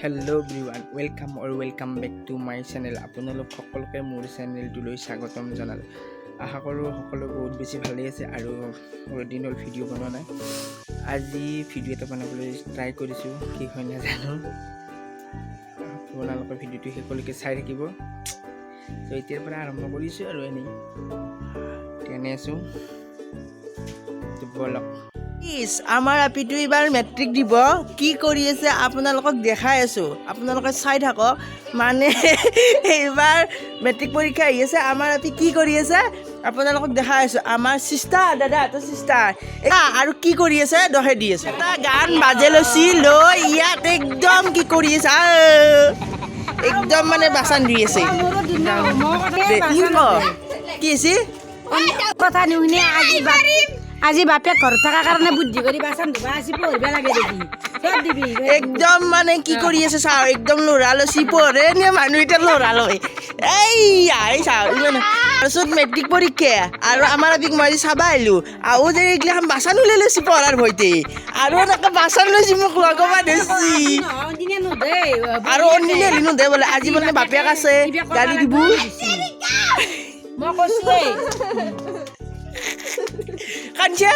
Hello' everyone welcome back to my channel. আপোনালোক সকলোকে মোৰ চেনেলটোলৈ স্বাগতম জনালোঁ। আশা কৰোঁ সকলো বহুত বেছি ভালেই আছে আৰু বহুত দিন হ'ল ভিডিঅ' বনোৱা নাই। আজি ভিডিঅ' এটা বনাবলৈ ট্ৰাই কৰিছোঁ, কি হয় নাজানো। আপোনালোকৰ ভিডিঅ'টো শেষলৈকে চাই থাকিব। ত' এতিয়াৰ পৰা আৰম্ভ কৰিছোঁ আৰু এনেই আছোঁ। বলক আমাৰ আপিটো এইবাৰ মেট্ৰিক দিব। কি কৰি আছে আপোনালোকক দেখাই আছোঁ, আপোনালোকে চাই থাকক। মানে এইবাৰ মেট্ৰিক পৰীক্ষা আহি আছে, আমাৰ আপি কি কৰি আছে আপোনালোকক দেখাই আছোঁ। আমাৰ চিষ্টাৰ দাদাহঁতৰ চিষ্টাৰ আৰু কি কৰি আছে দহে দি আছে। এটা গান বাজে লৈছি লৈ ইয়াত একদম কি কৰি আছে, একদম মানে বাচন ধুই আছে। কি আছে কথা নুশুনি আজি বাপেক ঘৰত থকাৰ কাৰণে বুদ্ধি কৰি বাচন ধুবা আজি পঢ়িব লাগে দেখি চব দিবি একদম মানে কি কৰি আছে চাওঁ, একদম ল'ৰা লৈছি পঢ়ে নে মানুহ এতিয়া ল'ৰা লয়। এই চাওঁ ইমান তাৰপিছত মেট্ৰিক পৰীক্ষা আৰু আমাৰ আপিক মই চাবা আহিলোঁ আৰু যে এইগিলাখন বাচন ওলাই লৈছি পঢ়াৰ ভয়তে আৰু এনেকৈ বাচন লৈছি মোক লগবা ধৰিছি আৰু অন্যদিনে হেৰি নোধে বোলে। আজি মানে বাপেক আছে গালি দিব। মই কৈছোৱেই কাঞ্চা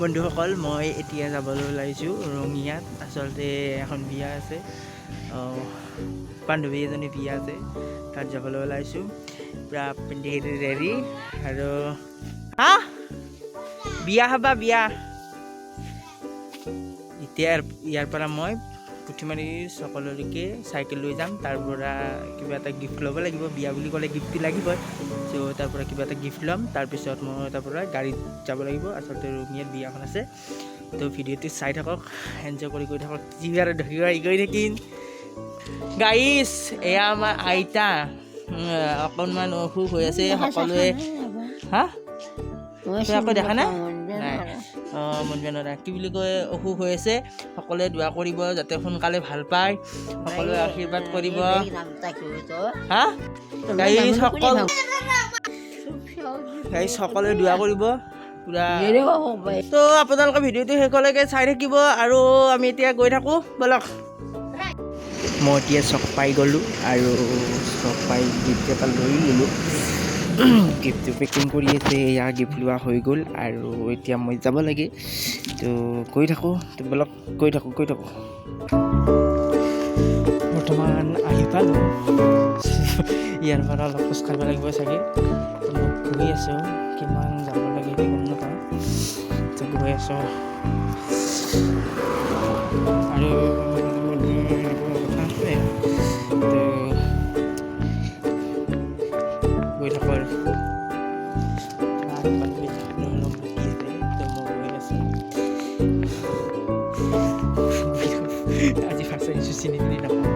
বন্ধুসকল, মই এতিয়া যাবলৈ ওলাইছোঁ ৰঙিয়াত। আচলতে এখন বিয়া আছে, বান্ধৱী এজনী বিয়া আছে, তাত যাবলৈ ওলাইছোঁ। পূৰা পিন্ধি ৰেডি আৰু বিয়া হবা বিয়া। এতিয়া ইয়াৰ পৰা মই পুঠিমাৰি সকলোলৈকে চাইকেল লৈ যাম। তাৰ পৰা কিবা এটা গিফ্ট ল'ব লাগিব, বিয়া বুলি ক'লে গিফ্টটো লাগিবই। চ' তাৰ পৰা কিবা এটা গিফ্ট ল'ম, তাৰপিছত মই তাৰ পৰা গাড়ীত যাব লাগিব। আচলতে ৰঙিয়াত বিয়াখন আছে। তো ভিডিঅ'টো চাই থাকক, এনজয় কৰি গৈ থাকক, টিভি আৰু গৈ থাকিম। গাইছ, এয়া আমাৰ আইতা অকণমান অসুখ হৈ আছে। সকলোৱে আকৌ দেখা নাই কি বুলি কয়, অসুখ হৈ আছে। সকলোৱে দোৱা কৰিব যাতে সোনকালে ভাল পায়, সকলোৱে আশীৰ্বাদ কৰিব। সকলোৱে দোৱা কৰিব পুৰা। তো আপোনালোকে ভিডিঅ'টো শেষলৈকে চাই থাকিব আৰু আমি এতিয়া গৈ থাকোঁ, বলক। মই এতিয়া চক পাই গ'লোঁ আৰু চক পাই গিফ্ট এটা লৈ ল'লোঁ। গিফ্টটো পেকিং কৰি আছে, এয়া গিফ্ট লোৱা হৈ গ'ল আৰু এতিয়া মই যাব লাগে। তো গৈ থাকোঁ, তো বলক গৈ থাকোঁ। বৰ্তমান আহি পালোঁ। ইয়াৰ পৰা অলপ খোজ কাঢ়িব লাগিব চাগে। গৈ আছোঁ, কিমান যাব লাগে গম নাপাওঁ। তো গৈ আছোঁ আৰু গৈ থাকোঁ আৰু আজি ফাৰ্ষ্ট আহিছোঁ, চিনি নাপাওঁ।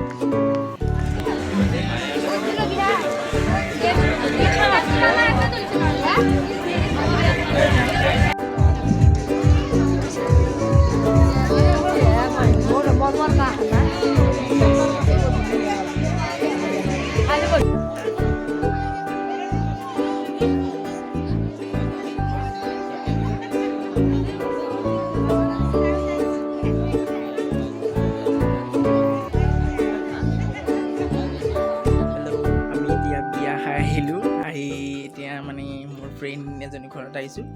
ফ্ৰেণ্ড এজনী ঘৰত আহিছোঁ,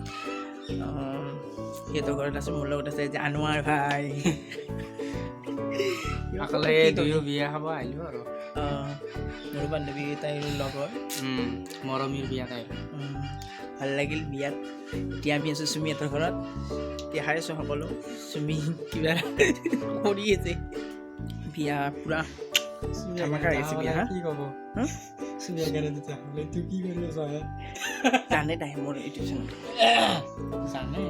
সিহঁতৰ ঘৰত আছোঁ। মোৰ লগত আছে যে আনোৱাৰ ভাই। বিয়া খাব আহিলোঁ আৰু মোৰ বান্ধৱী তাইৰ লগৰ মৰমীৰ বিয়া তাই। ভাল লাগিল বিয়াত। এতিয়া আমি আছোঁ চুমিহঁতৰ ঘৰত, দেখাই আছোঁ সকলো। চুমি কিবা কৰি আছে, বিয়া পূৰা ধামাকা আহিছে বিয়া। কি ক'ব কি কৰি আছ জানে তাই মোৰ ইউটিউব চেনেল জানে।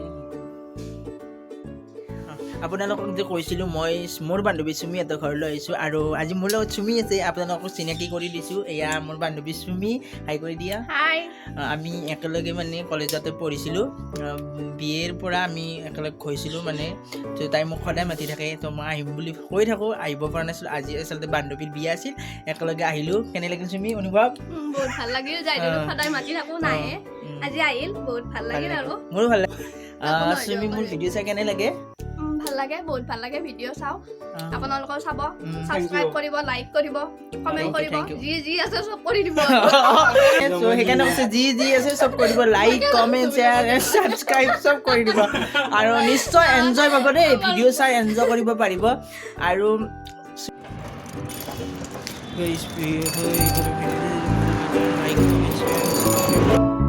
আপোনালোকক যে কৈছিলোঁ মই মোৰ বান্ধৱী চুমিহঁতৰ ঘৰলৈ আহিছোঁ আৰু আজি মোৰ লগত চুমি আছে আপোনালোকক চিনাকি কৰি দিছোঁ এয়া মোৰ বান্ধৱী চুমি হাই কৰি দিয়া হাই আমি একেলগে মানে কলেজতে পঢ়িছিলোঁ বিয়েৰ পৰা আমি একেলগে গৈছিলোঁ মানে তো তাই মোক সদায় মাতি থাকে তো মই আহিম বুলি কৈ থাকোঁ আহিব পৰা নাছিলোঁ আজি আচলতে বান্ধৱীৰ বিয়া আছিল একেলগে আহিলোঁ কেনে লাগিল চুমি অনুভৱ বহুত ভাল লাগিল যাইদুক সদায় মাতি থাকো নাহে আজি আহিল বহুত ভাল লাগিল আৰু মোৰো ভাল লাগে চুমি মোৰ ভিডিঅ' চাই কেনে লাগে ভাল লাগে বহুত ভাল লাগে ভিডিঅ' চাওঁ আপোনালোকেও চাব thank ছাবস্ক্ৰাইব you. কৰিব লাইক কৰিব কমেণ্ট Thank you, কৰিব thank you. যি আছে চব কৰি দিব so সেইকাৰণে কৈছে যি আছে চব কৰি দিব লাইক কমেণ্ট শ্বেয়াৰ ছাবস্ক্ৰাইব চব কৰি দিব আৰু নিশ্চয় এনজয় পাব দেই ভিডিঅ' চাই এনজয় কৰিব পাৰিব আৰু লাইক কমেণ্ট শ্বেয়াৰ